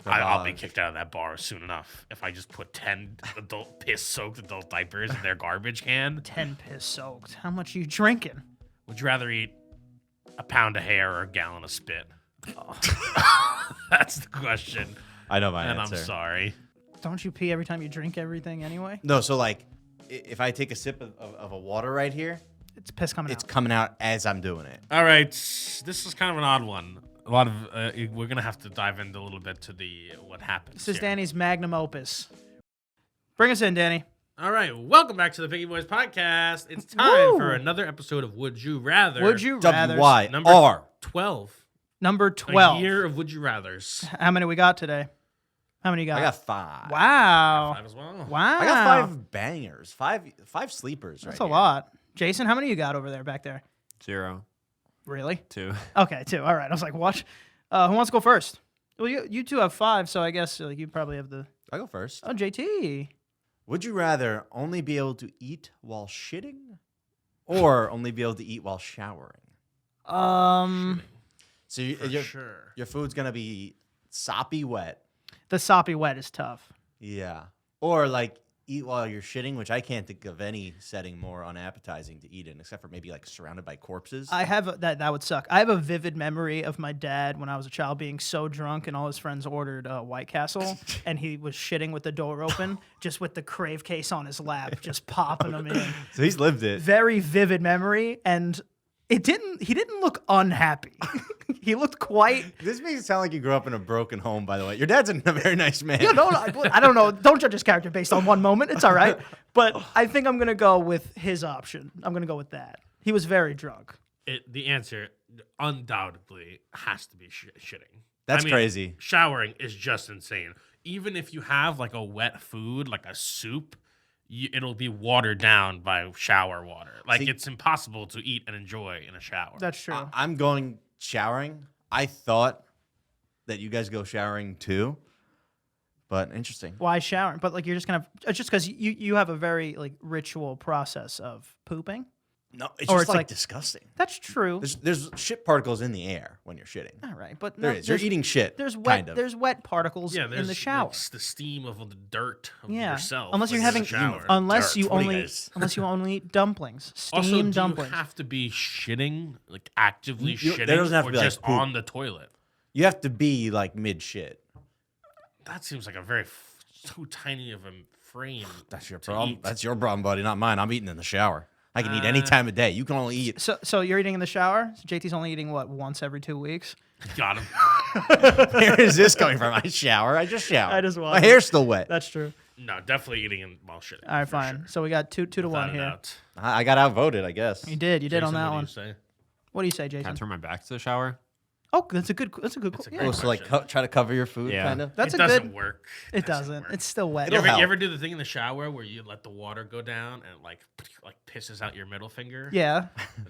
I'll be kicked out of that bar soon enough if I just put 10 piss-soaked adult diapers in their garbage can. 10 piss-soaked. How much are you drinking? Would you rather eat a pound of hair or a gallon of spit? Oh. That's the question. I know my and answer. I'm sorry. Don't you pee every time you drink everything anyway? No, so like, if I take a sip of a water right here, It's piss coming it's out. coming out as I'm doing it. All right, this is kind of an odd one. A lot of we're gonna have to dive into a little bit to the what happens. This is here. Danny's magnum opus. Bring us in, Danny. All right, welcome back to the Piggy Boys podcast. It's time for another episode of Would You Rather. Would you rather? Number WYR. 12. Number 12. A year of Would You Rathers. How many we got today? How many you got? I got 5. Wow. 5 as well. Wow. I got 5 bangers. 5 sleepers. That's right a here. lot. Jason, how many you got over there back there? 0. Really? 2. Okay, 2. All right. I was like, what? Who wants to go first? Well, you two have 5, so I guess like you probably have the. I go first. Oh, JT. Would you rather only be able to eat while shitting, or only be able to eat while showering? So your food's gonna be soppy wet. The soppy wet is tough. Yeah. Or like eat while you're shitting, which I can't think of any setting more unappetizing to eat in, except for maybe like surrounded by corpses. I have that would suck. I have a vivid memory of my dad when I was a child being so drunk and all his friends ordered White Castle and he was shitting with the door open, just with the Crave case on his lap, just popping them in. So he's lived it. Very vivid memory, and he didn't look unhappy. He looked quite. This makes it sound like you grew up in a broken home, by the way. Your dad's a very nice man. Yeah, no, I don't know. Don't judge his character based on one moment. It's all right. But I think I'm gonna go with his option. I'm gonna go with that. He was very drunk. The answer undoubtedly has to be shitting. That's I mean, crazy. Showering is just insane. Even if you have like a wet food, like a soup, it'll be watered down by shower water. Like See, it's impossible to eat and enjoy in a shower. That's true. I'm going showering. I thought that you guys go showering too, but interesting. Why showering? But like you're just it's just because you have a very like ritual process of pooping. No, it's Or just it's like like- disgusting. That's true. There's shit particles in the air when you're shitting. All right, but There no, is. You're there's- eating shit. There's wet. Kind of. There's wet particles Yeah, there's in the shower. like, the steam of the dirt of Yeah, yourself. unless you're when in having, the shower. unless Dirt, you what do you only, guys- unless you only eat dumplings, Also, steamed do dumplings. you have to be shitting, like actively shitting, there doesn't have to or be, like, just poop. on the toilet? You have to be like mid shit. That seems like a very too tiny of a frame. That's your to problem. eat. That's your problem, buddy, not mine. I'm eating in the shower. I can eat any time of day. You can only eat. So you're eating in the shower. So JT's only eating what, once every 2 weeks. Got him. Where is this coming from? I shower. I just shower. I just My wondered. hair's still wet. That's true. No, definitely eating while shitting. All right, for fine. sure. So we got two to Without one a here. doubt. I got outvoted, I guess. You did on Jason, that what do one. you say? What do you say, Can I Jason? turn my back to the shower? Oh, that's a good. That's a Yeah. great Oh, so like question. try to cover your food, Yeah. kind of. That's it a doesn't good. work. It doesn't. work. It's still wet. It'll You help. ever do the thing in the shower where you let the water go down and like pisses out your middle finger? Yeah,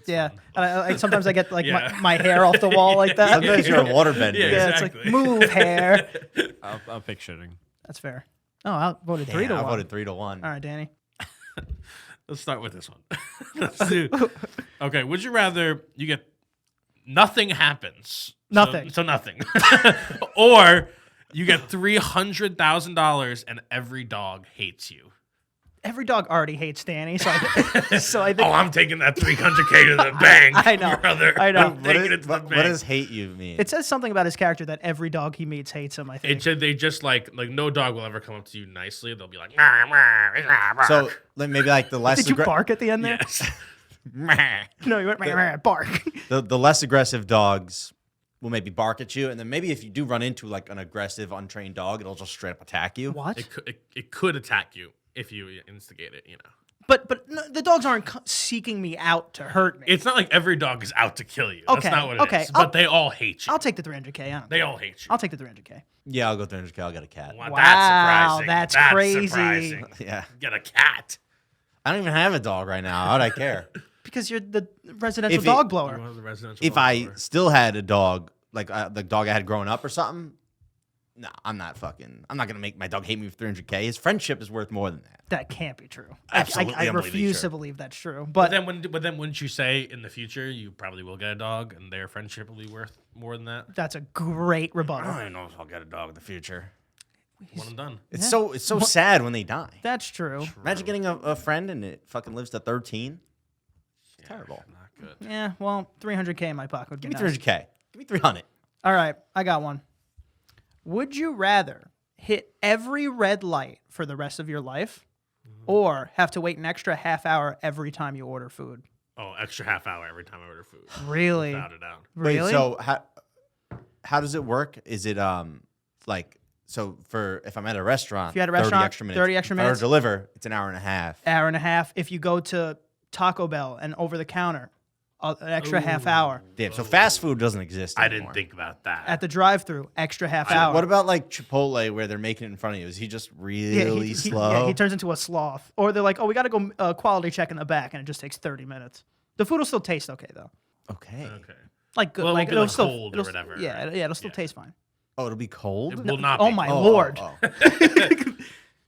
yeah. fun. And sometimes I get like Yeah. my hair off the wall like that. Sometimes you're a waterbender. Yeah, Yeah, exactly. it's like move hair. I'll pick shitting. That's fair. Oh, I voted 3 to I 1. voted 3-1. All right, Danny. Let's start with this one. Let's do. Okay, would you rather you get nothing happens? Nothing. So nothing. Or you get $300,000 and every dog hates you. Every dog already hates Danny, so I think. Oh, I'm taking that 300K to the bank. I know. Brother. I know. I'm taking it to the What bank. does hate you mean? It says something about his character that every dog he meets hates him. I think. They just like no dog will ever come up to you nicely. They'll be like, "Nah, nah, nah, nah." So like, maybe like the less Did you bark at the end there? yes. No, you went "Meh, meh," bark. the less aggressive dogs will maybe bark at you, and then maybe if you do run into like an aggressive, untrained dog, it'll just straight up attack you. What? It could attack you if you instigate it, you know. But no, the dogs aren't seeking me out to hurt me. It's not like every dog is out to kill you. Okay, That's not what it okay, is. But they all hate you. I'll take the 300K. I don't They care. all hate you. I'll take the 300K. Yeah, I'll go 300K. I'll get a cat. Wow, Wow, that's surprising. that's crazy. Surprising. Yeah, Get a cat. I don't even have a dog right now. How'd I care? Because you're the residential If it- dog You blower. want the residential If dog I blower. still had a dog, like the dog I had growing up or something, No, I'm not gonna make my dog hate me for 300K. His friendship is worth more than that. That can't be true. Absolutely I unbelievably refuse true. to believe that's true. But But then wouldn't you say in the future you probably will get a dog and their friendship will be worth more than that? that's a great I rebuttal. don't even know if I'll get a dog in the future. One and done. It's so sad when they die. That's true. Imagine getting a friend and it fucking lives to 13. Yeah, Terrible. Not good. Yeah, well, 300K in my pocket would be Give me nice. 300K. Give me 300. All right, I got one. Would you rather hit every red light for the rest of your life or have to wait an extra half hour every time you order food? Oh, extra half hour every time I order food. Really? Without a doubt. Really? Wait, so how does it work? Is it like so for if I'm at a restaurant, If you had a 30 restaurant, extra minutes. 30 extra If I minutes. order deliver, it's an hour and a half. Hour and a half. If you go to Taco Bell and over the counter, an extra half hour. Damn, so fast food doesn't exist I anymore. didn't think about that. At the drive-through, extra half hour. What about like Chipotle where they're making it in front of you? Is he just really slow? Yeah, he turns into a sloth. Or they're like, oh, we got to go quality check in the back, and it just takes 30 minutes. The food will still taste okay, though. Okay. Okay. Like good. Well, it like won't be, it'll like, still cold or it'll- whatever, Yeah, right? yeah, it'll still Yeah. taste fine. Oh, it'll be cold? It will not Oh be. my Oh, lord!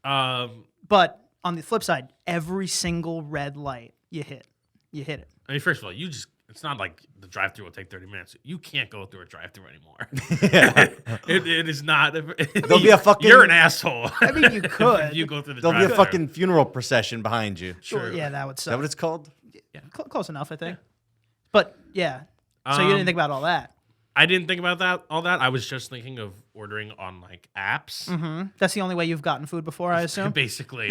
But on the flip side, every single red light you hit it. I mean, first of all, it's not like the drive-through will take 30 minutes. You can't go through a drive-through anymore. It is not. There'll be a fucking- You're an asshole. I mean, you could. If you go through the There'll be a drive-through. fucking funeral procession behind you. Is True. Yeah, that would that suck. what it's called? Close enough, I think. But yeah, so you didn't think about all that. I didn't think about all that. I was just thinking of ordering on like apps, That's the only way you've gotten food before, I assume. basically.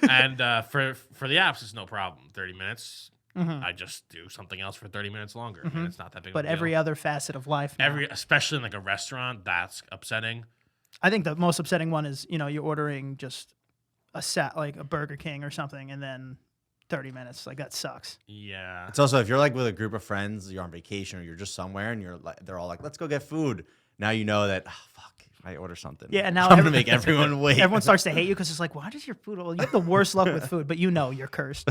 And for the apps, it's no problem. 30 minutes. I just do something else for 30 minutes longer, and it's not that big. But of a every deal. other facet of life, now. especially in like a restaurant, that's upsetting. I think the most upsetting one is you're ordering just like a Burger King or something, and then 30 minutes. Like that sucks. Yeah. It's also if you're like with a group of friends, you're on vacation or you're just somewhere and you're like they're all like, let's go get food. Now you know that fuck, if I order something. Yeah, and now I'm gonna make everyone wait. Everyone starts to hate you because it's like, why does your food? Well, you have the worst luck with food, but you're cursed.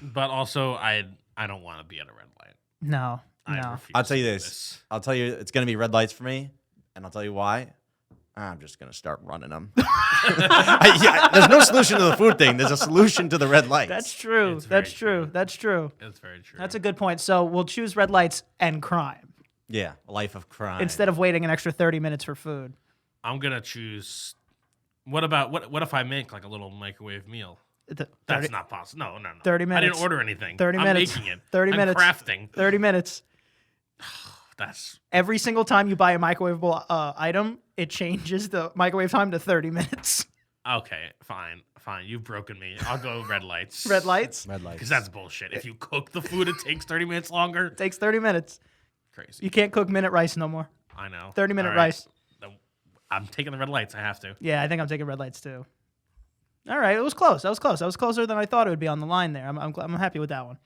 But also, I don't want to be at a red light. No. I No. refuse I'll tell you to do this. I'll tell you it's gonna be red lights for me, and I'll tell you why. I'm just gonna start running them. There's no solution to the food thing. There's a solution to the red lights. That's true. It's very That's true. That's true. It's very true. That's a good point. So we'll choose red lights and crime Yeah, a life of crime. instead of waiting an extra 30 minutes for food. I'm gonna choose. What about what if I make like a little microwave meal? The- That's 30 not possible. No, no, no. 30 I minutes. didn't order anything. 30 I'm minutes. making it. 30 I'm minutes. crafting. 30 minutes. That's Every single time you buy a microwavable item, it changes the microwave time to 30 minutes. okay. Fine. You've broken me. I'll go red lights. Red lights red lights. Because that's bullshit. If you cook the food, it takes 30 minutes longer. takes 30 minutes. Crazy. You can't cook minute rice no more. I know. 30-minute All right. rice. I'm taking the red lights. I have to. Yeah, I think I'm taking red lights too. All right, it was close. That was close. That was closer than I thought it would be on the line there. I'm happy with that one.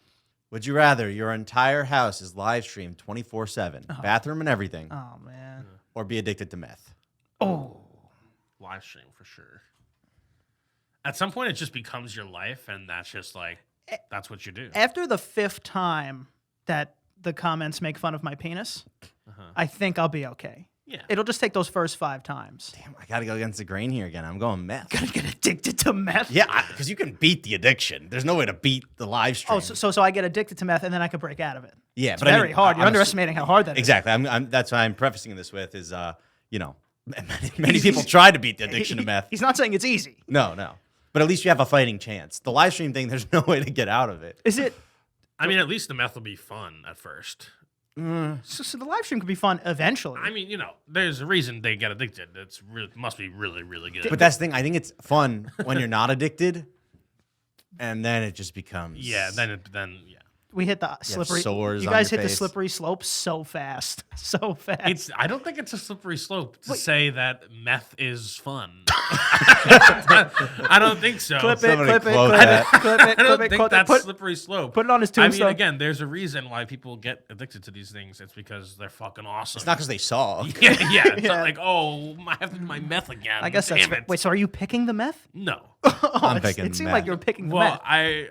Would you rather your entire house is live streamed 24/7, bathroom and everything, Oh man. or be addicted to meth? Oh. Live stream for sure. At some point, it just becomes your life, and that's just like that's what you do. After the 5th time that the comments make fun of my penis, I think I'll be okay. Yeah. It'll just take those first 5 times. Damn, I gotta go against the grain here again. I'm going meth. Gotta get addicted to meth. Yeah, because you can beat the addiction. There's no way to beat the live stream. Oh, so I get addicted to meth and then I can break out of it. yeah, It's but I mean, very hard. You're I'm underestimating how hard that is. Exactly. That's why I'm prefacing this with is, many people try to beat the addiction to meth. He's not saying it's easy. No. But at least you have a fighting chance. The live stream thing, there's no way to get out of it. Is it? I mean, at least the meth will be fun at first. So the live stream could be fun eventually. I mean, there's a reason they get addicted. Must be really, really good. But that's the thing. I think it's fun when you're not addicted, and then it just becomes yeah, then yeah. we hit the slippery. sores You on guys your hit the face. slippery slope so fast, so fast. I don't think it's a slippery slope to say that meth is fun. I don't think so. clip it, Somebody clip it, quote clip that. it, clip it, I don't clip it, think quote that's that. slippery slope. Put it on his I mean, tombstone. again, there's a reason why people get addicted to these things. It's because they're fucking awesome. It's not because they saw. yeah. It's Yeah. not like, oh, I have to do my meth again. I guess that's Damn it. wait. So are you picking the meth? No. I'm It's- picking It seemed meth. like you were picking the Well, meth. I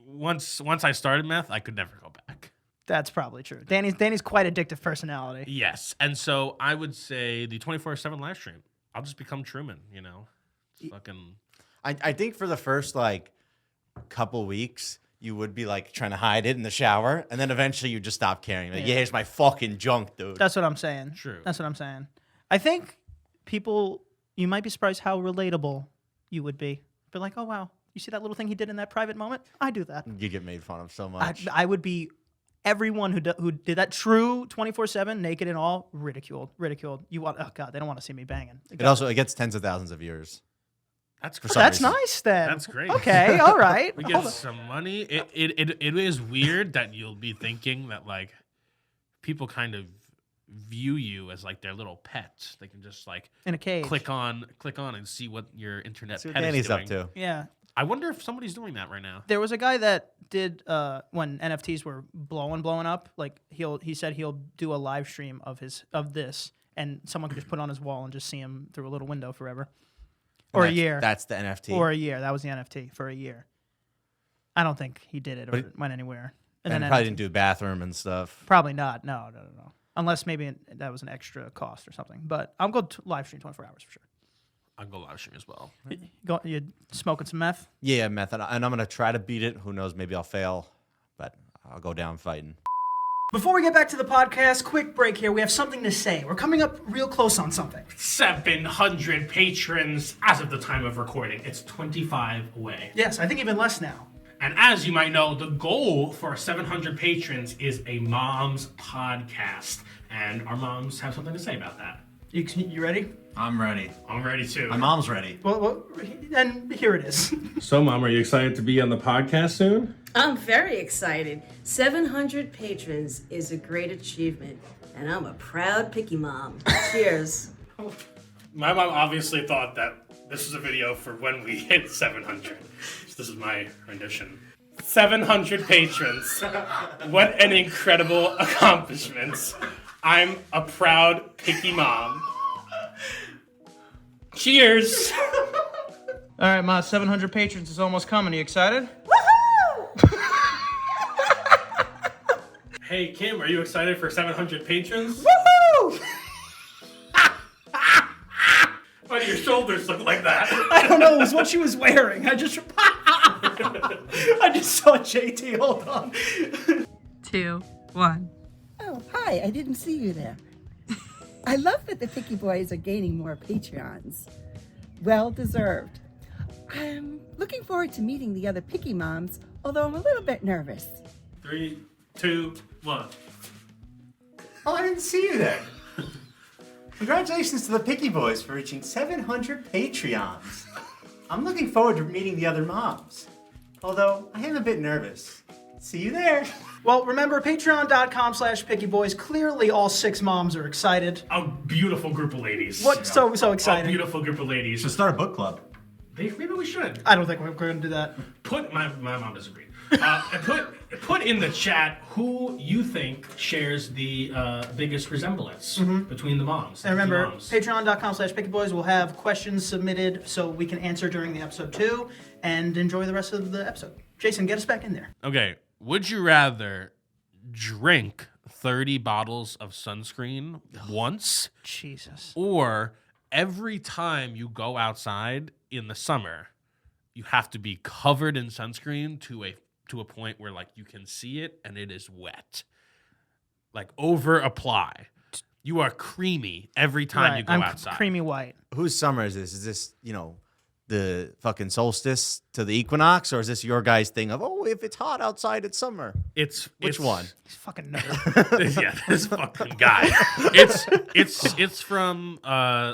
once I started meth, I could never go back. That's probably true. Danny's quite addictive personality. Yes. And so I would say the 24/7 live stream. I'll just become Truman, you know? It's fucking. I think for the first like couple weeks, you would be like trying to hide it in the shower, and then eventually you just stop caring. Like, yeah, here's my fucking junk, dude. That's what I'm saying. True. That's what I'm saying. I think people, you might be surprised how relatable you would be. Be like, oh wow, you see that little thing he did in that private moment? I do that. You get made fun of so much. I would be everyone who did that true 24/7 naked and all ridiculed. You want? Oh god, they don't want to see me banging. It gets tens of thousands of viewers. That's For great. some That's reason. nice then. That's great. Okay, all right. We get some money. It is weird that you'll be thinking that like people kind of view you as like their little pets. They can just like In a cage. click on and see what your internet See what pet Danny's is up doing. to. Yeah. I wonder if somebody's doing that right now. There was a guy that did when NFTs were blowing up. Like he said he'll do a live stream of this, and someone could just put it on his wall and just see him through a little window forever, or a year, That's the NFT. or a year. That was the NFT for a year. I don't think he did it or But- went anywhere. and then probably NFT didn't do bathroom and stuff. Probably not. No. Unless maybe that was an extra cost or something. But I'll go live stream 24 hours for sure. I'll go live stream as well. You smoking some meth? Yeah, method. And I'm gonna try to beat it. Who knows? Maybe I'll fail, but I'll go down fighting. Before we get back to the podcast, quick break here. We have something to say. We're coming up real close on something. 700 patrons as of the time of recording. It's 25 away. Yes, I think even less now. And as you might know, the goal for 700 patrons is a mom's podcast. And our moms have something to say about that. You ready? I'm ready. I'm ready too. My mom's ready. Well, and here it is. So, Mom, are you excited to be on the podcast soon? I'm very excited. 700 patrons is a great achievement, and I'm a proud picky mom. Cheers. My mom obviously thought that this was a video for when we hit 700. So this is my rendition. 700 patrons. What an incredible accomplishment. I'm a proud picky mom. Cheers. All right, Ma, 700 patrons is almost coming. Are you excited? Hey, Kim, are you excited for 700 patrons? Woohoo! Why do your shoulders look like that? I don't know. It was what she was wearing. I just saw JT. Hold on. 2, 1. Oh, hi, I didn't see you there. I love that the Picky Boys are gaining more Patreons. Well deserved. I'm looking forward to meeting the other Picky Moms, although I'm a little bit nervous. 3, 2, 1. Oh, I didn't see you there. Congratulations to the Picky Boys for reaching 700 Patreons. I'm looking forward to meeting the other moms, although I am a bit nervous. See you there. Well, remember, patreon.com/pickyboys. Clearly, all 6 moms are excited. A beautiful group of ladies. What? So A excited. beautiful group of ladies. Should start a book club. Maybe we should. I don't think we're going to do that. Put my mom disagreed. Put in the chat who you think shares the biggest resemblance between the moms. And remember, the moms. patreon.com/pickyboys will have questions submitted so we can answer during the episode too, and enjoy the rest of the episode. Jason, get us back in there. Okay, would you rather drink 30 bottles of sunscreen once, Jesus. or every time you go outside in the summer, you have to be covered in sunscreen to a point where like you can see it and it is wet, like over apply. You are creamy every time you go I'm outside. creamy white. Whose summer is this? Is this, the fucking solstice to the equinox, or is this your guys' thing of, oh, if it's hot outside, it's summer? Which one? He's fucking nerd. Yeah, this fucking guy. It's from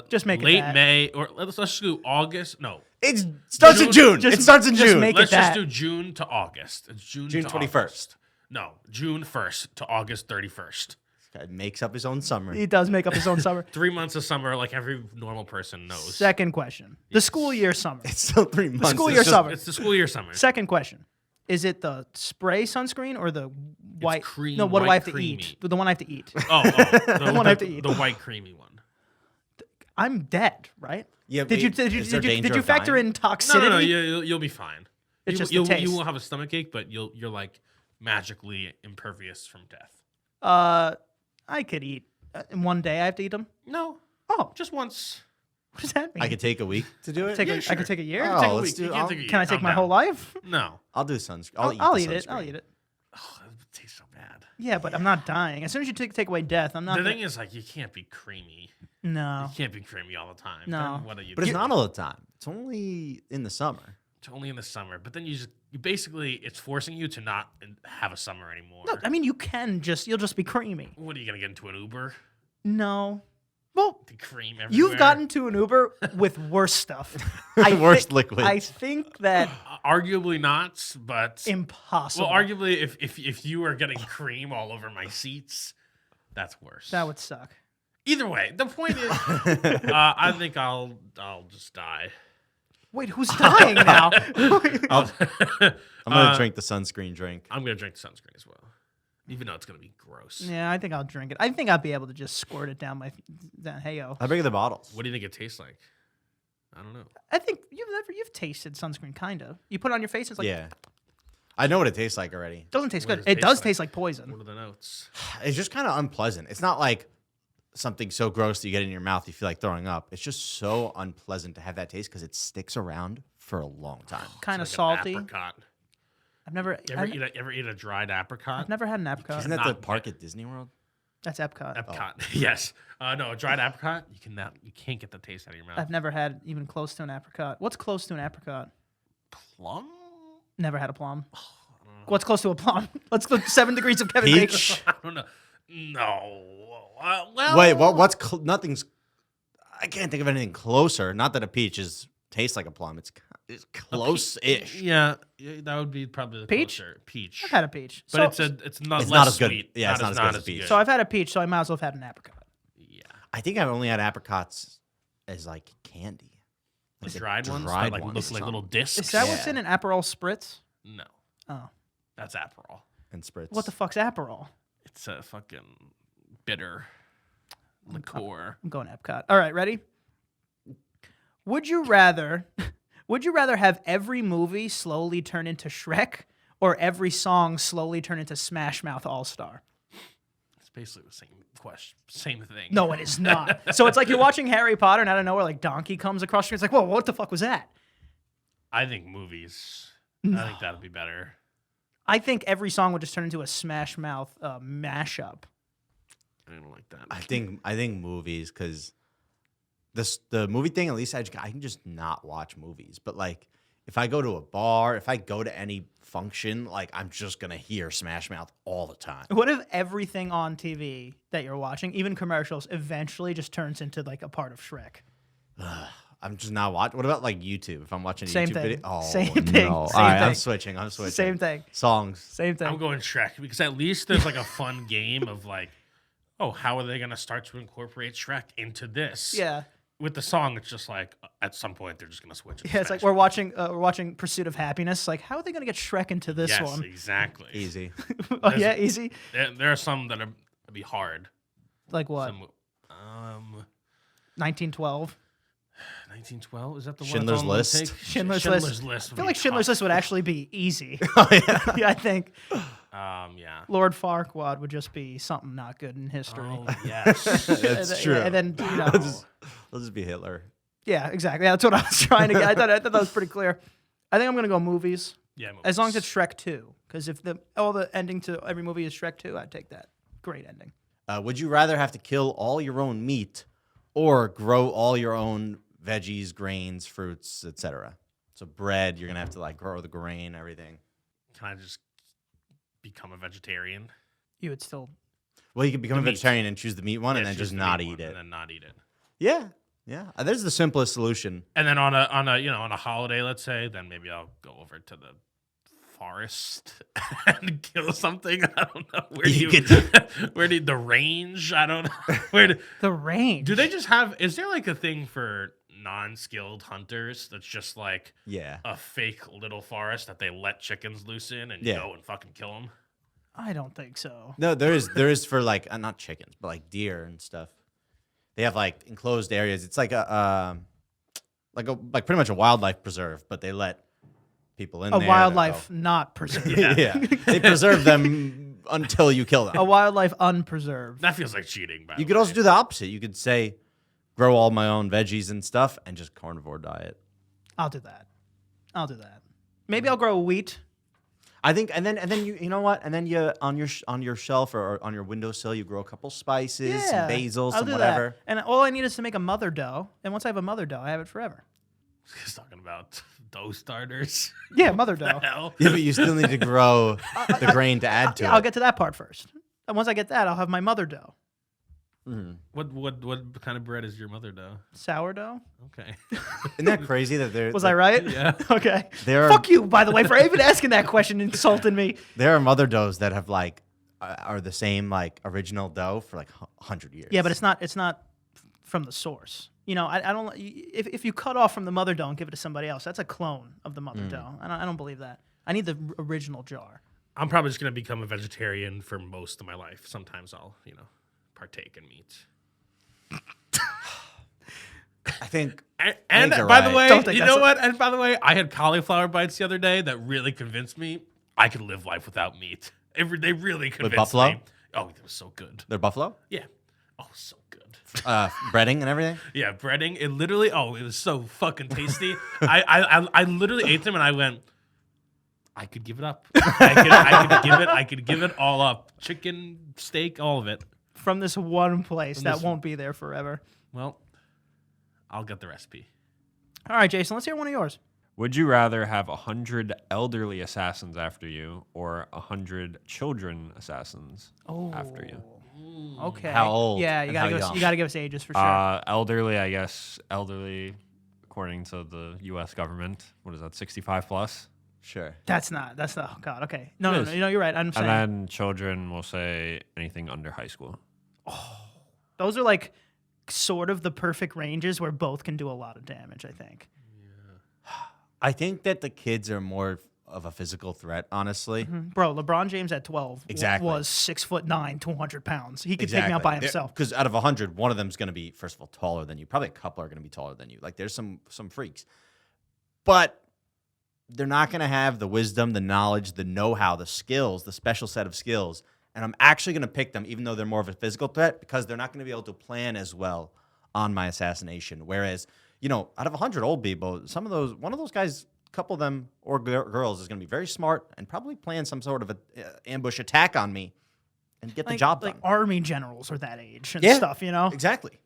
Just make it late that. May, or let's just do August. No, It starts in June. Just- It starts in just June. make it let's just that. do June to August. It's June June to 21st. August. No, June 1st to August 31st. This guy makes up his own summer. He does make up his own summer. 3 months of summer, like every normal person knows. Second question. The school year summer. It's still 3 months. school It's year just- summer. It's the school year summer. Second question. Is it the spray sunscreen or the white? cream- no, what do I white have to creamy. eat? The one I have to eat. Oh, the one I have to eat. The white creamy one. I'm dead, right? Yeah, Did you is there danger did you of factor dying? in toxicity? No, you'll be fine. It's just the you taste. won't have a stomachache, but you're like magically impervious from death? I could eat in one day. I have to eat them. No, Oh, just once. what does that mean? I could take a week to do it. take Yeah, I sure. could take a year. Oh, Take a let's week. do- You can't I'll- take a year. Can I take Calm my down. whole life? No. I'll do sunscreen. I'll the eat it. I'll sunscreen. eat it. Oh, it tastes so bad. Yeah, but I'm not dying. As soon as you take away death, I'm not. The gonna- thing is, like, you can't be creamy. no. You can't be creamy all the time. No. Then what are you? But it's doing? not all the time. It's only in the summer. It's only in the summer. But then you basically, it's forcing you to not have a summer anymore. No, I mean you can you'll just be creamy. What are you gonna get into an Uber? No. Well, The cream everywhere. you've gotten to an Uber with worse stuff. Worse liquids. I think that Arguably not, but impossible. well, arguably, if you are getting cream all over my seats, that's worse. that would suck. Either way, the point is, I think I'll just die. Wait, who's dying now? I'm gonna drink the sunscreen drink. I'm gonna drink the sunscreen as well, even though it's gonna be gross. Yeah, I think I'll drink it. I think I'll be able to just squirt it down my hey-o. How big are the bottles? What do you think it tastes like? I don't know. I think you've tasted sunscreen kind of. You put it on your face, it's like Yeah, I know what it tastes like already. doesn't taste What good. does it It does taste taste like? like poison. What are the notes? It's just kind of unpleasant. It's not like something so gross that you get in your mouth you feel like throwing up. It's just so unpleasant to have that taste because it sticks around for a long time. Kind of It's like an salty. apricot. I've never Ever eat a dried apricot? I've never had an apricot. Isn't that the not park at Disney World? That's Epcot. Epcot. Yes. No, a dried apricot. You can't get the taste out of your mouth. I've never had even close to an apricot. What's close to an apricot? Plum? Never had a plum. What's close to a plum? Let's go 7 degrees of Kevin Bacon. Peach? I don't know. No. Well. Wait, what's nothing's? I can't think of anything closer. Not that a peach tastes like a plum. It's close-ish. Yeah, that would be probably the Peach? closer. Peach. I've had a peach. But So, it's not It's less not as good. sweet. Yeah, it's not as good as a peach. so I've had a peach, so I might as well have had an apricot. Yeah. I think I've only had apricots as like candy. The Like dried ones dried that like ones look like or little something. discs. Is that Yeah. what's in an Aperol spritz? No, Oh, that's Aperol. And spritz. what the fuck's Aperol? It's a fucking bitter liqueur. I'm going Epcot. All right, ready? Would you rather have every movie slowly turn into Shrek or every song slowly turn into Smash Mouth All-Star? It's basically the same question, same thing. No, it is not. So it's like you're watching Harry Potter and out of nowhere like Donkey comes across the screen. It's like, whoa, what the fuck was that? I think movies. I think that'd be better. I think every song would just turn into a Smash Mouth mashup. I don't like that. I think movies because the movie thing at least I can just not watch movies. But like if I go to a bar, if I go to any function, like I'm just gonna hear Smash Mouth all the time. What if everything on TV that you're watching, even commercials, eventually just turns into like a part of Shrek? I'm just not watching. What about like YouTube? If I'm watching a Same YouTube thing. video, Same thing. no. Same All right, I'm thing. switching. I'm switching. Same thing. Songs. Same thing. I'm going Shrek because at least there's like a fun game of like, oh, how are they gonna start to incorporate Shrek into this? Yeah. With the song, it's just like at some point they're just gonna switch it. to Yeah, it's like Smash. we're watching Pursuit of Happiness. Like, how are they gonna get Shrek into this Yes, one? exactly. Easy. Oh yeah, easy. There are some that are be hard. Like what? Some, 1912. 1912 is that the Schindler's one? List? Schindler's List. List. I would feel be like Schindler's tough. List would actually be easy. Oh, yeah. Yeah, I think Yeah. Lord Farquaad would just be something not good in history. Oh yes. That's true. And then you know, I'll just be Hitler. yeah, exactly. That's what I was trying to get. I thought that was pretty clear. I think I'm gonna go movies. Yeah. As long as movies. it's Shrek 2. Because if all the ending to every movie is Shrek 2, I'd take that. Great ending. Would you rather have to kill all your own meat or grow all your own veggies, grains, fruits, etc.? So bread, you're gonna have to like grow the grain, everything. Can I just become a vegetarian? You would still. Well, you could become a The meat. vegetarian and choose the meat one, and Yeah, then choose just the not meat eat one it. And then not eat it. Yeah, yeah. There's the simplest solution. And then on a holiday, let's say, then maybe I'll go over to the forest and kill something. I don't know. Where do You you where do the range? I don't know. The range. Do they just have is there like a thing for non-skilled hunters that's just like Yeah. a fake little forest that they let chickens loose in and Yeah. go and fucking kill them? I don't think so. No, there is for like not chickens, but like deer and stuff. They have like enclosed areas. It's like like pretty much a wildlife preserve, but they let people in A there. wildlife not preserved. Yeah. They preserve them until you kill them. A wildlife unpreserved. That feels like cheating. By You the could way. also do the opposite. You could say, grow all my own veggies and stuff, and just carnivore diet. I'll do that. Maybe I'll grow wheat. I think, and then you know what? And then you on your shelf or on your windowsill, you grow a couple spices, some basil, I'll some do whatever. That. And all I need is to make a mother dough. And once I have a mother dough, I have it forever. He's talking about dough starters. Yeah, mother dough. Hell. Yeah, but you still need to grow the grain to add to I'll it. get to that part first. And once I get that, I'll have my mother dough. What kind of bread is your mother dough? Sourdough. Okay. Isn't that crazy that Was I right? Yeah. Okay. There are, Fuck you, by the way, for even asking that question, insulting me. there are mother doughs that have like are the same like original dough for like 100 years. Yeah, but it's not from the source. You know, I don't. If you cut off from the mother dough and give it to somebody else, that's a clone of the mother dough. I don't believe that. I need the original jar. I'm probably just gonna become a vegetarian for most of my life. Sometimes I'll, partake in meat. I think. And you're by right. the way, Don't think you that's know what? And by the way, I had cauliflower bites the other day that really convinced me I could live life without meat. They really convinced buffalo? me. Oh, it was so good. They're buffalo, Yeah. Oh, so good. breading and everything. Yeah, breading. It literally. Oh, it was so fucking tasty. I literally ate them and I went. I could give it up. I could give it all up. Chicken, steak, all of it. From this one place that this- won't be there forever. Well, I'll get the recipe. All right, Jason, let's hear one of yours. Would you rather have 100 elderly assassins after you or 100 children assassins after you? Okay. How old Yeah, you and gotta how give us, young? you gotta give us ages for sure. Elderly, I guess. Elderly, according to the U.S. government. What is that, 65 plus? Sure. That's not. Oh God. Okay. No, It no, is. no. You know, you're right. I'm saying And then children will say anything under high school. those are like sort of the perfect ranges where both can do a lot of damage. I think. I think that the kids are more of a physical threat, honestly. Bro, LeBron James at 12 Exactly. was 6'9", 200 pounds. He could take me out by himself. Because out of 100, one of them's going to be, first of all, taller than you. Probably a couple are going to be taller than you. Like, there's some freaks. But they're not going to have the wisdom, the knowledge, the know-how, the skills, the special set of skills. And I'm actually going to pick them, even though they're more of a physical threat, because they're not going to be able to plan as well on my assassination. Whereas, out of 100 old people, one of those guys, a couple of them or girls is going to be very smart and probably plan some sort of a ambush attack on me and get the job done. Like army generals are that age and Yeah. stuff, Exactly.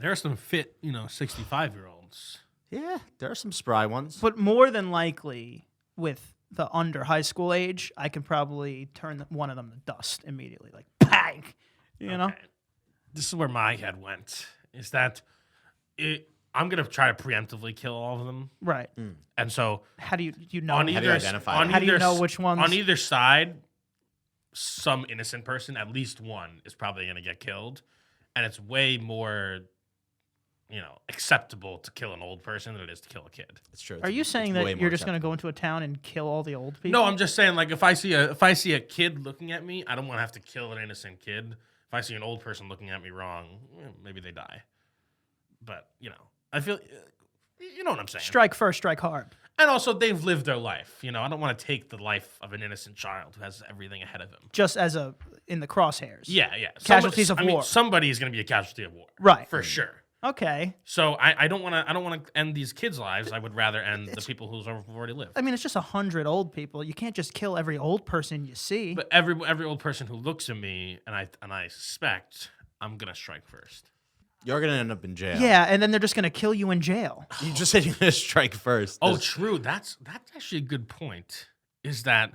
There are some fit, 65-year-olds. Yeah, there are some spry ones. But more than likely, with the under high school age, I can probably turn one of them to dust immediately. Like, bang! You know? Okay. This is where my head went. Is that I'm gonna try to preemptively kill all of them, Right. and so How do you know? on How do either you identify on them? How do you either know s- which ones- on either side, some innocent person, at least one, is probably gonna get killed, and it's way more, acceptable to kill an old person than it is to kill a kid. It's true. Are you saying that you're just going to go into a town and kill all the old people? No, I'm just saying, like, if I see a kid looking at me, I don't want to have to kill an innocent kid. If I see an old person looking at me wrong, maybe they die. But I feel, you know what I'm saying. Strike first, strike hard. And also, they've lived their life. I don't want to take the life of an innocent child who has everything ahead of him. Just as in the crosshairs. Yeah. Casualties of war. Somebody is going to be a casualty of war, Right. For sure. Okay. So I don't want to end these kids' lives. I would rather end the people who've already lived. I mean, it's just 100 old people. You can't just kill every old person you see. But every old person who looks at me, and I suspect I'm gonna strike first. You're gonna end up in jail. Yeah, and then they're just going to kill you in jail. You just said you're gonna strike first. Oh, true. That's actually a good point. Is that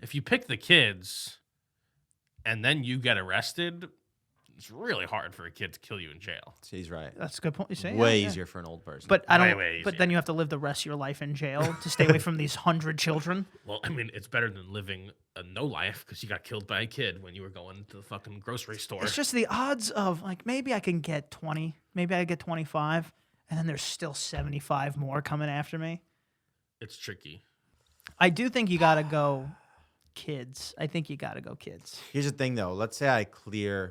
if you pick the kids, and then you get arrested, it's really hard for a kid to kill you in jail. He's right. That's a good point. You say Way yeah. easier for an old person. But I Way, don't. way But easier. then you have to live the rest of your life in jail to stay away from these 100 children. Well, I mean, it's better than living a no life because you got killed by a kid when you were going to the fucking grocery store. It's just the odds of like maybe I can get 20, maybe I get 25, and then there's still 75 more coming after me. It's tricky. I do think you got to go kids. I think you got to go kids. Here's the thing, though. Let's say I completely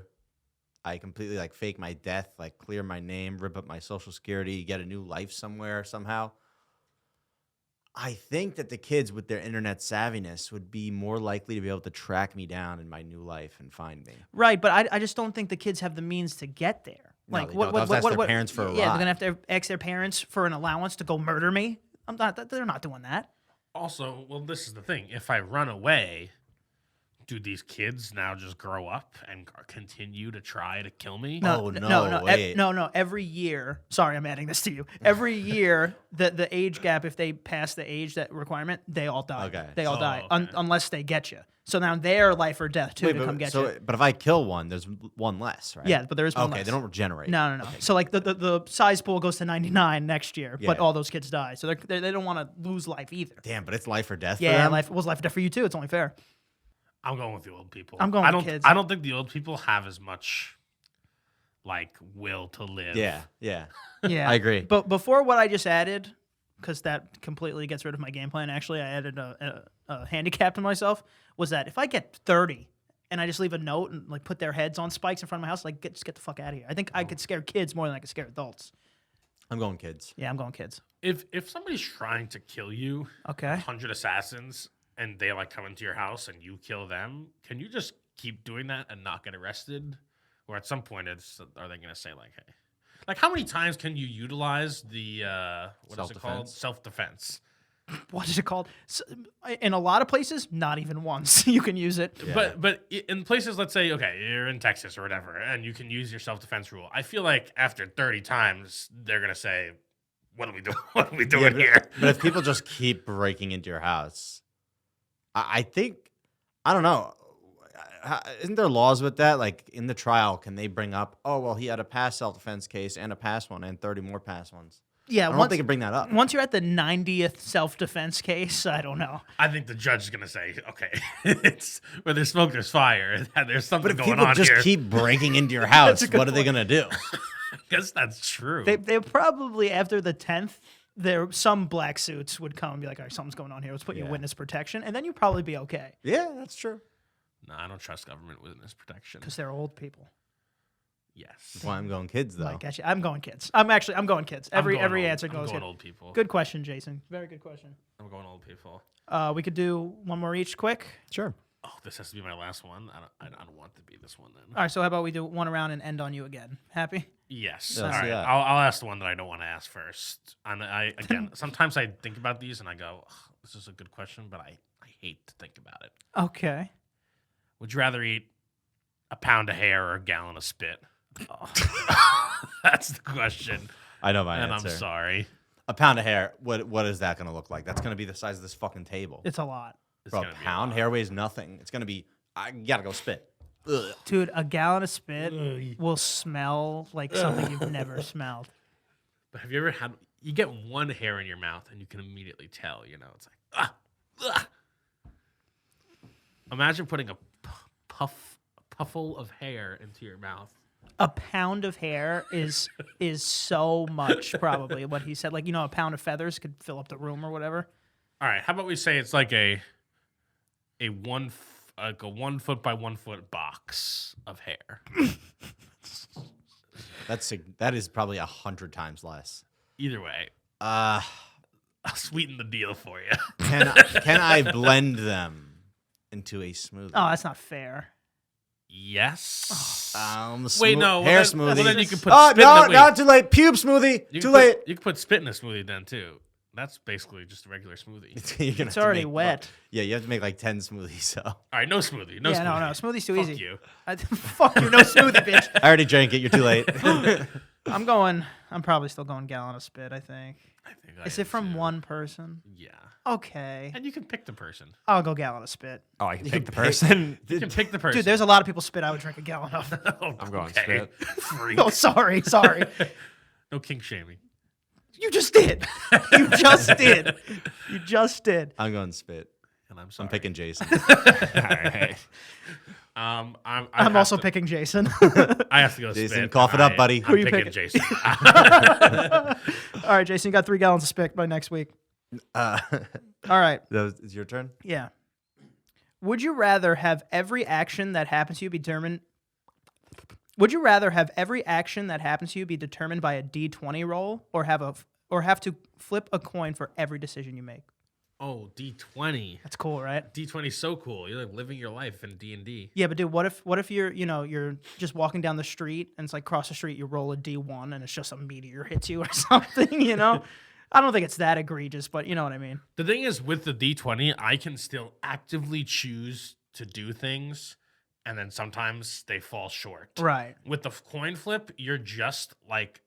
like fake my death, like clear my name, rip up my social security, get a new life somewhere somehow. I think that the kids with their internet savviness would be more likely to be able to track me down in my new life and find me. Right, but I just don't think the kids have the means to get there. No, Like they don't. They'll have to ask their parents for a Yeah, they're ride. gonna have to ask their parents for an allowance to go murder me. I'm not. They're not doing that. Also, well, this is the thing. If I run away, do these kids now just grow up and continue to try to kill me? Oh, no, wait. No. Every year, sorry, I'm adding this to you. Every year, the age gap, if they pass the age that requirement, they all die. Okay. They all die okay. Unless they get you. So now they're life or death too to come get you. But if I kill one, there's one less, right? Yeah, but there is one Okay, less. they don't regenerate. No. So like the size pool goes to 99 next year, but Yeah. all those kids die. So they don't want to lose life either. Damn, but it's life or death for Yeah, them? life was life or death for you too. It's only fair. I'm going with the old people. I'm going I with don't, kids. I don't think the old people have as much like will to live. Yeah. Yeah, I agree. But before what I just added, because that completely gets rid of my game plan. Actually, I added a handicap to myself. Was that if I get 30 and I just leave a note and like put their heads on spikes in front of my house, like just get the fuck out of here. I think I could scare kids more than I could scare adults. I'm going kids. Yeah, I'm going kids. If somebody's trying to kill you, Okay. 100 assassins, and they like come into your house and you kill them, can you just keep doing that and not get arrested? Or at some point, are they going to say like, hey, like how many times can you utilize the what is it called? Self-defense. What is it called? In a lot of places, not even once you can use it. Yeah. But in places, let's say, okay, you're in Texas or whatever, and you can use your self-defense rule. I feel like after 30 times, they're gonna say, "What are we doing? What are we doing here?" But if people just keep breaking into your house, I think, I don't know. Isn't there laws with that? Like in the trial, can they bring up, oh, well, he had a past self-defense case and a past one and 30 more past ones? Yeah, I don't think they can bring that up. Once you're at the 90th self-defense case, I don't know. I think the judge is gonna say, "Okay, it's where there's smoke, there's fire. And there's something But if going people on just here." keep breaking into your house, good what are they going to do? I guess that's true. They probably, after the 10th, some black suits would come and be like, all right, something's going on here. Let's put you in witness protection. And then you'd probably be okay Yeah, that's true. No, I don't trust government witness protection. because they're old people. Yes. That's why I'm going kids, though. Like, actually, I'm going kids. I'm going kids. I'm Every going old. answer I'm goes going kid. old people. Good question, Jason. Very good question. I'm going old people. We could do one more each quick. Sure. Oh, this has to be my last one. I don't want to be this one then. All right, so how about we do one around and end on you again? Happy? Yes. Yeah, All let's do right. that. I'll ask the one that I don't want to ask first. And again, sometimes I think about these and I go, this is a good question, but I hate to think about it. Okay. Would you rather eat a pound of hair or a gallon of spit? That's the question. I know my And answer. I'm sorry. A pound of hair, what is that going to look like? That's going to be the size of this fucking table. It's a lot. It's Bro, a gonna be a pound lot. hair weighs nothing. It's going to be, I got to go spit. Ugh. Dude, a gallon of spit will smell like something you've never smelled. But have you ever had, you get one hair in your mouth and you can immediately tell, it's like, ah. Imagine putting a puffle of hair into your mouth. A pound of hair is so much, probably, what he said. Like, a pound of feathers could fill up the room or whatever. All right, how about we say it's like a 1 foot by 1 foot box of hair. That is probably 100 times less. Either way, Uh, I'll sweeten the deal for you. can I blend them into a smoothie? Oh, that's not fair. Yes. Wait, Wait, no. hair well, smoothie. Well, then you can put Oh, spit no, in it. not too late. Pube smoothie. You Too can late. You can put spit in a smoothie then too. That's basically just a regular smoothie. You're gonna have It's to already make- wet. Yeah, you have to make like 10 smoothies. So All right, no smoothie. No Yeah, smoothie. no, smoothie's too Fuck easy. you. Fuck you, no smoothie, bitch. I already drank it. You're too late. I'm probably still going gallon of spit, I think. I think I Is am it from too. one person? Yeah. Okay. And you can pick the person. I'll go gallon of spit. Oh, I can You pick can the pick- person. You can pick the person. Dude, there's a lot of people spit I would drink a gallon of. I'm going okay. spit. Freak. Oh, sorry. No kink shaming. You just did. You just did. I'm going spit. And I'm sorry. I'm picking Jason. All right. I'm also picking Jason. I have to go Jason, spit. cough it up, buddy. I'm Who you picking picking? Jason. All right, Jason, you got 3 gallons of spit by next week. Uh, All right. it's your turn. Yeah. Would you rather have every action that happens to you be determined? Would you rather have every action that happens to you be determined by a D20 roll, or have to flip a coin for every decision you make? Oh, D20. That's cool, right? D20 is so cool. You're like living your life in D&D. Yeah, but dude, what if you're just walking down the street and it's like across the street you roll a D1 and it's just a meteor hits you or something, I don't think it's that egregious, but you know what I mean. The thing is, with the D20, I can still actively choose to do things, and then sometimes they fall short. Right. With the coin flip, you're just like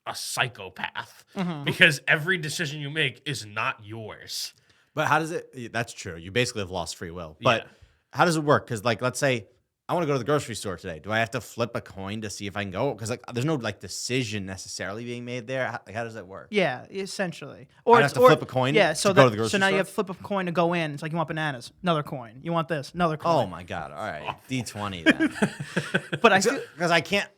a psychopath Mm-hmm. because every decision you make is not yours. But how does it? That's true. You basically have lost free will. But Yeah. how does it work? Because like, let's say I want to go to the grocery store today. Do I have to flip a coin to see if I can go? Because like, there's no like decision necessarily being made there. How does that work? Yeah, essentially. I'd have to flip a coin Yeah, to so go to the grocery so now you store? have to flip a coin to go in. It's like you want bananas, another coin. You want this, another coin. Oh my god! All right, D20 then. But I feel, Because I can't.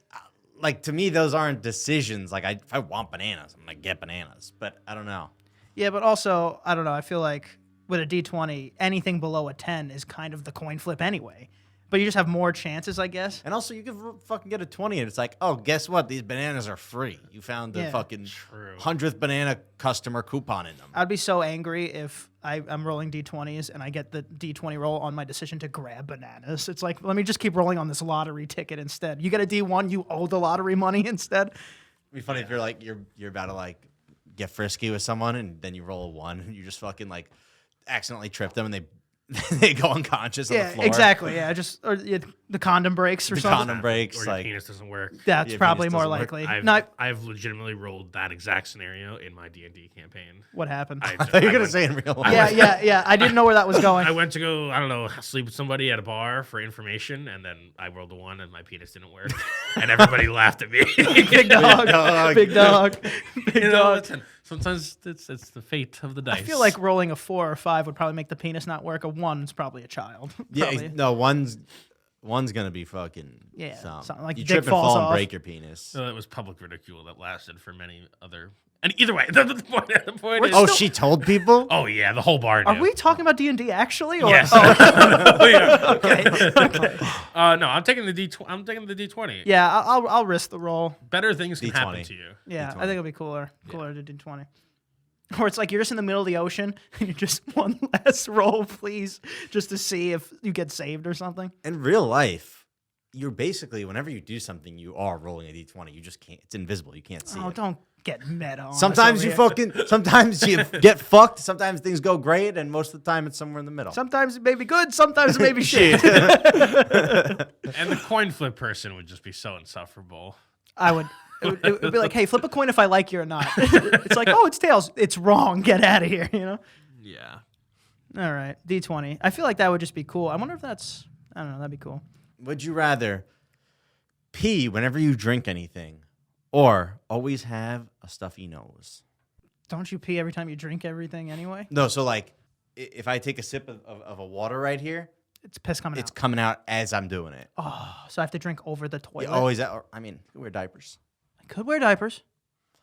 Like to me, those aren't decisions. Like if I want bananas, I'm gonna get bananas. But I don't know. yeah, but also I don't know. I feel like with a D20, anything below a 10 is kind of the coin flip anyway. But you just have more chances, I guess. And also, you can fucking get a 20, and it's like, oh, guess what? These bananas are free. You found the Yeah. fucking True. 100th banana customer coupon in them. I'd be so angry if I'm rolling D20s and I get the D20 roll on my decision to grab bananas. It's like, let me just keep rolling on this lottery ticket instead. You get a D1, you owe the lottery money instead. It'd be funny if you're like you're about to like get frisky with someone, and then you roll a 1, and you just fucking like accidentally trip them, and they go unconscious on the Yeah, floor. exactly. Yeah, the condom breaks or The something. condom breaks. Or your Like penis doesn't work. That's Yeah, probably penis more doesn't work. likely. I've legitimately rolled that exact scenario in my D&D campaign. What happened? I thought you were gonna say in real life. yeah. I didn't know where that was going. I went to go, I don't know, sleep with somebody at a bar for information, and then I rolled a 1 and my penis didn't work. And everybody laughed at me. Big dog. Big dog. Big You know, dog. listen, sometimes it's the fate of the dice. I feel like rolling a 4 or 5 would probably make the penis not work. A 1's probably a child. Yeah, Probably. no, one's gonna be fucking. Yeah, something. something like you dick trip and falls fall off. and break your penis. So it was public ridicule that lasted for many other. And either way, the point is. Oh, she told people. Oh yeah, the whole bar. Are knew. we talking about D&D actually? Or? Yes. Oh, Oh, yeah. okay. No, I'm taking the D20. I'm taking the D20. Yeah, I'll risk the roll. Better things can happen D20. to you. Yeah, D20. I think it'll be cooler to do 20. Or it's like you're just in the middle of the ocean and you just one last roll, please, just to see if you get saved or something. In real life, you're basically whenever you do something, you are rolling a d20. You just can't. It's invisible. You can't see Oh, it. don't get meta on us Sometimes over you here. fucking. Sometimes you get fucked. Sometimes things go great, and most of the time it's somewhere in the middle. Sometimes it may be good, sometimes it may be shit. And the coin flip person would just be so insufferable. I would. It would be like, hey, flip a coin if I like you or not. It's like, oh, it's tails. It's wrong. Get out of here. Yeah. All right, D20. I feel like that would just be cool. I wonder if that's. I don't know. That'd be cool. Would you rather pee whenever you drink anything, or always have a stuffy nose? Don't you pee every time you drink everything anyway? No. So like, if I take a sip of a water right here, It's piss coming it's out. coming out as I'm doing it. Oh, so I have to drink over the toilet. You always. I mean, you wear diapers. I could wear diapers.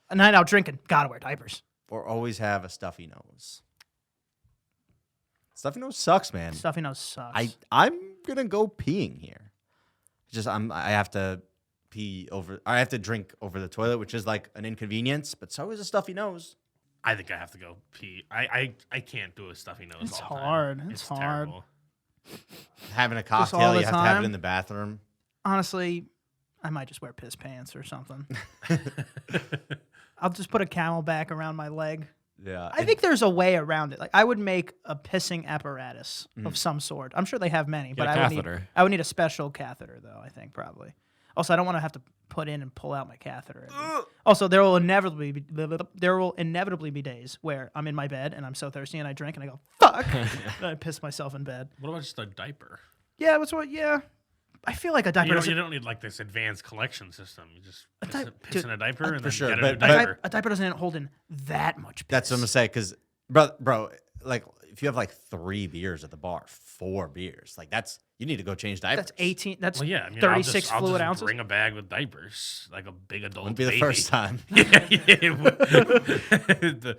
A night out drinking, gotta wear diapers. Or always have a stuffy nose. Stuffy nose sucks, man. Stuffy nose sucks. I'm gonna go peeing here. I have to pee over. I have to drink over the toilet, which is like an inconvenience. But so is a stuffy nose. I think I have to go pee. I can't do a stuffy nose. It's all the time. hard. It's hard. Terrible. Having a all cocktail, the you have to have time? it in the bathroom. Honestly, I might just wear piss pants or something. I'll just put a camelback around my leg. Yeah, I think there's a way around it. Like I would make a pissing apparatus of some sort. I'm sure they have many, but a I catheter. would need a special catheter though, I think probably. Also, I don't want to have to put in and pull out my catheter. Also, there will inevitably be days where I'm in my bed and I'm so thirsty and I drink and I go, fuck, and I piss myself in bed. What about just a diaper? Yeah, that's what I feel like a diaper You doesn't don't need like this advanced collection system. You just piss dude, in a diaper and then sure, get a but- new but- diaper. a diaper doesn't hold in that much piss. that's what I'm gonna say. Because, bro, like if you have like 3 beers at the bar, 4 beers, like you need to go change diapers. That's 18. That's Well, yeah, I mean, 36 I'll fluid just ounces. bring a bag with diapers, like a big adult Wouldn't be the baby. first time. Yeah, it would.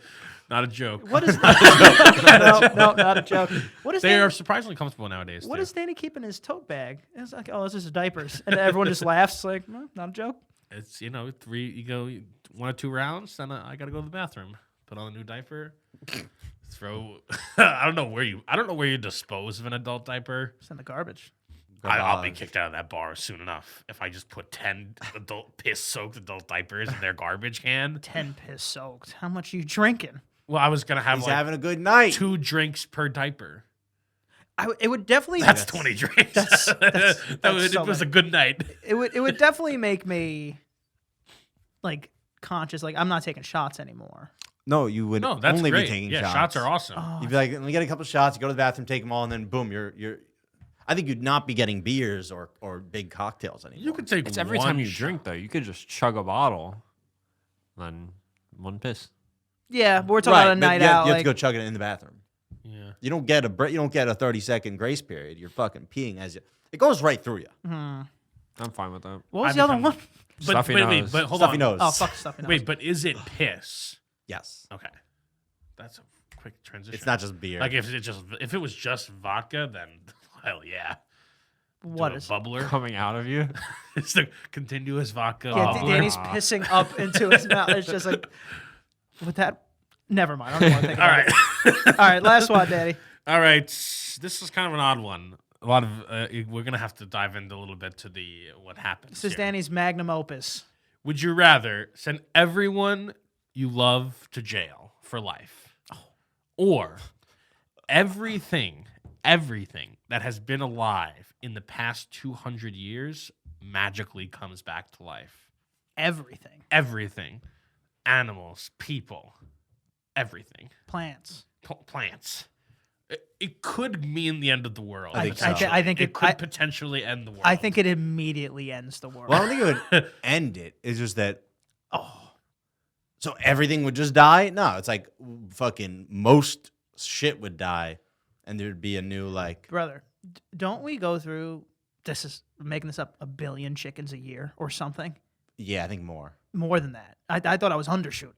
Not a joke. What is no, not a joke. What is They Danny, are surprisingly comfortable nowadays. what too. is Danny keeping in his tote bag? It's like, oh, this is diapers, and everyone just laughs. It's like, no, not a joke. It's 3. You go 1 or 2 rounds, then I got to go to the bathroom. Put on a new diaper. throw. I don't know where you dispose of an adult diaper. It's in the garbage. I'll be kicked out of that bar soon enough if I just put 10 piss-soaked adult diapers in their garbage can. 10 piss soaked. How much are you drinking? Well, I was gonna have He's like having a good night. 2 drinks per diper. It would definitely. That's 20 drinks. It was a good night. It would definitely make me like conscious. Like I'm not taking shots anymore. No, you would No, that's only great. be taking Yeah, shots. shots are awesome. Oh, You'd be like, let me get a couple shots. You go to the bathroom, take them all, and then boom, you're. I think you'd not be getting beers or big cocktails anymore. You could take It's every one time you shot. drink, though. You could just chug a bottle, then one piss. yeah, but we're talking about a but night you have out. to Like, go chug it in the bathroom. Yeah. You don't get a 30-second grace period. You're fucking peeing as you. It goes right through you. I'm fine with that. what was I the other become- one? Stuffy nose. But hold Stuffy on. nose. Oh fuck, stuffy nose. Wait, but is it piss? Yes. Okay. That's a quick transition. It's not just beer. like if it was just vodka, then hell yeah. what Do a is? bubbler? Coming out of you? It's the continuous vodka. Yeah, bubbler. Danny's pissing up into his mouth. It's just like with that. Never mind. I don't want to think All about right. it. All right, last one, Danny. All right. This is kind of an odd one. A lot of we're gonna have to dive into a little bit to the what happens. This is here. Danny's magnum opus. Would you rather send everyone you love to jail for life, or everything that has been alive in the past 200 years magically comes back to life? Everything. Everything, animals, people, everything, Plants. plants. It could mean the end of the world. I think so. essentially. I think it it- could I- potentially end the world. I think it immediately ends the world. Well, I don't think it would end it. It's just that. So everything would just die? No, it's like fucking most shit would die, and there'd be a new like. Brother, don't we go through? This is making this up. 1 billion chickens a year or something. Yeah, I think more. More than that. I thought I was undershooting.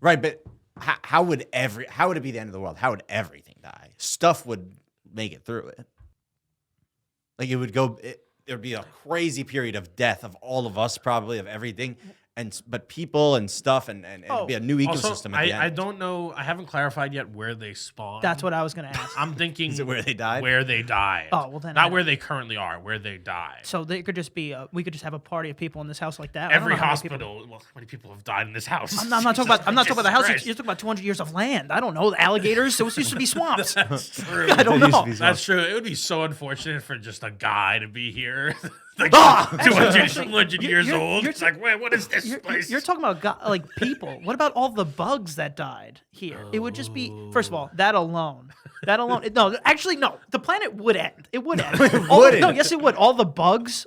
Right, but how would it be the end of the world? How would everything die? Stuff would make it through it. Like it would go. There'd be a crazy period of death of all of us, probably of everything, but people and stuff, and it'd be a new ecosystem Also, at the end. I don't know. I haven't clarified yet where they spawn. That's what I was gonna ask. I'm thinking. Is it where they died? Where they died. Oh, well, then not I- where they currently are. Where they died. So they could just be. We could just have a party of people in this house like that. I don't Every know how many people- hospital. Well, how many people have died in this house? I'm not talking about. I'm not talking about the house. Jesus You're talking about 200 years of land. I don't know. The alligators. Those used to be swamps. Christ. That's true. I don't There used to know. be That's true. It would be so unfortunate for just a guy to be here, like Ah! 200 years you're- old. you're It's like, wait, what is this place? You're talking about like people. What about all the bugs that died here? It would just be. First of all, that alone. No, actually, no. The planet would end. It would end. wouldn't. No, yes, it would. All the bugs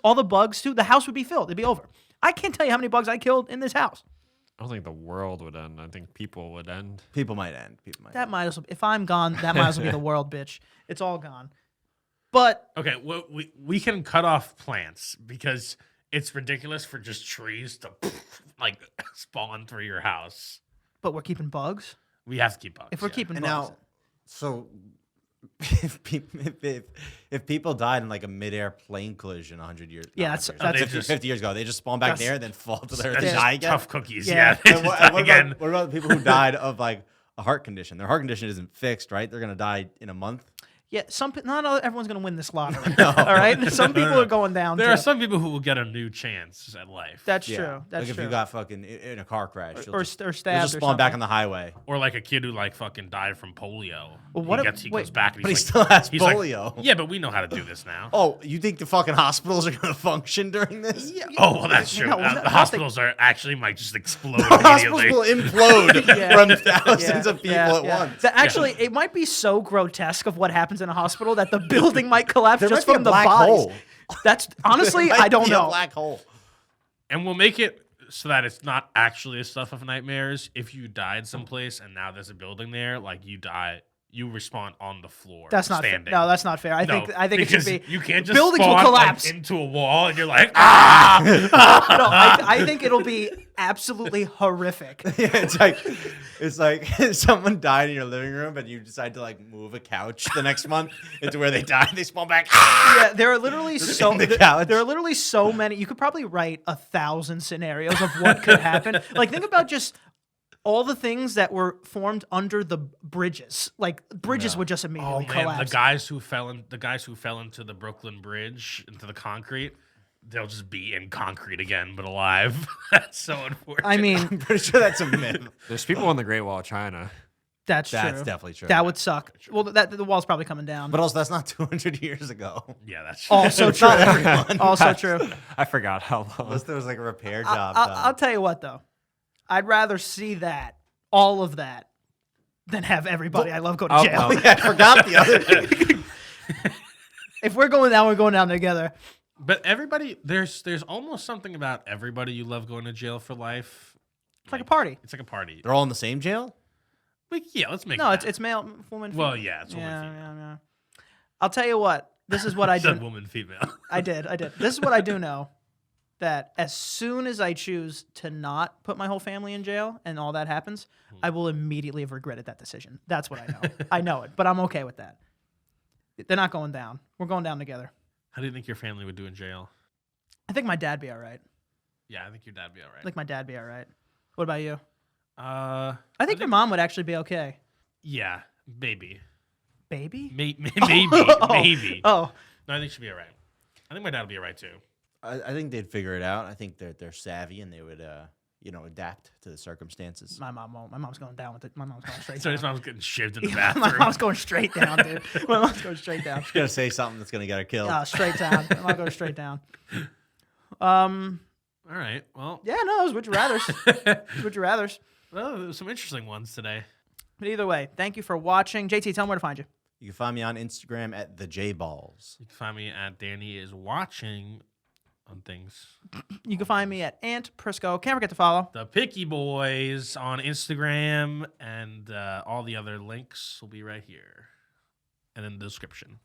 too. The house would be filled. It'd be over. I can't tell you how many bugs I killed in this house. I don't think the world would end. I think people would end. People might end. That might as well. If I'm gone, that might as well be the world, bitch. It's all gone. But Okay, well, we can cut off plants because it's ridiculous for just trees to like spawn through your house. we're keeping bugs. We have to keep bugs. If we're yeah. keeping And bugs, now, so if people died in like a midair plane collision 100 years, Yeah, not that's- 100 years, that's- 50 years ago, they just spawn back That's- there and then fall to their That's earth and just die again. tough cookies. Yeah. Yeah, they And just what, die what again. about, what about the people who died of like a heart condition? Their heart condition isn't fixed, right? They're gonna die in a month. yeah, not everyone's gonna win this lottery. All right, some people are going down. There too. are some people who will get a new chance at life. That's Yeah. true. That's like true. if you got fucking in a car crash, or you'll stabbed just or spawn back something. on the highway. Or like a kid who like fucking died from polio. Well, what if- he wait, goes back and but he he's still like, has he's like, polio. yeah, but we know how to do this now. Oh, you think the fucking hospitals are gonna function during this? Yeah. Oh, well, that's true. No, The not the- hospitals are actually might just explode Hospitals immediately. will implode Yeah. from thousands of people at yeah. once. Actually, it might be so grotesque of what happens in a hospital that the building might collapse There just might be from a the black bodies. hole. That's honestly, There might I don't be a know. black hole. And we'll make it so that it's not actually a stuff of nightmares. If you died someplace and now there's a building there, like you die, you respawn on the floor. That's not fair. standing. No, that's not fair. I No, think it should because be. You can't just buildings will spawn, collapse. like, into a wall and you're like, ah! No, I think it'll be absolutely horrific. Yeah, it's like someone died in your living room, but you decide to like move a couch the next month into where they died. They spawn back. Yeah, there are literally so the couch. there are literally so many. You could probably write 1,000 scenarios of what could happen. Like think about just all the things that were formed under the bridges, like bridges would just Oh immediately man, collapse. the guys who fell into the Brooklyn Bridge, into the concrete, they'll just be in concrete again, but alive. That's so unfortunate. I mean, I'm pretty sure that's a myth. There's people on the Great Wall of China. that's That's true. definitely true. That would suck. Well, the wall's probably coming down. But also, that's not 200 years ago. yeah, that's Also It's true. not everyone. Also true. I forgot how long. Unless there was like a repair job I'll done. tell you what, though. I'd rather see that, all of that, than have everybody I love go to jail. Oh, yeah, I forgot the other thing. If we're going down, we're going down together. But everybody, there's almost something about everybody you love going to jail for life. It's like a party. It's like a party. They're all in the same jail? Yeah, let's make No, it it's male, woman, female. Well, yeah, it's woman, yeah, female. yeah. I'll tell you what. This is what I Said do. woman, female. I did. This is what I do know. That as soon as I choose to not put my whole family in jail and all that happens, I will immediately have regretted that decision. That's what I know. I know it, but I'm okay with that. They're not going down. We're going down together. How do you think your family would do in jail? I think my dad'd be all right. Yeah, I think your dad'd be all right. I think my dad'd be all right. What about you? I I think your mom would actually be okay. Yeah, maybe. Baby? Maybe. Oh. Maybe. Oh, No, I think she'll be all right. I think my dad will be all right too. I think they'd figure it out. I think they're savvy and they would, adapt to the circumstances. my mom won't. My mom's going down with it. My mom's going straight So down. his mom's getting shivved in the My bathroom. mom's going straight down, dude. My mom's going straight down. She's gonna say something that's gonna get her killed. Straight down. My mom goes straight down. All right. Well, Yeah, no, it was would you rather's. Would you rather's. well, there was some interesting ones today. But either way, thank you for watching. JT, tell them where to find you. You can find me on Instagram at the J Balls. You can find me at Danny is watching on things. You can find me at Ant Prisco. Can't forget to follow. The Picky Boys on Instagram, and all the other links will be right here and in the description.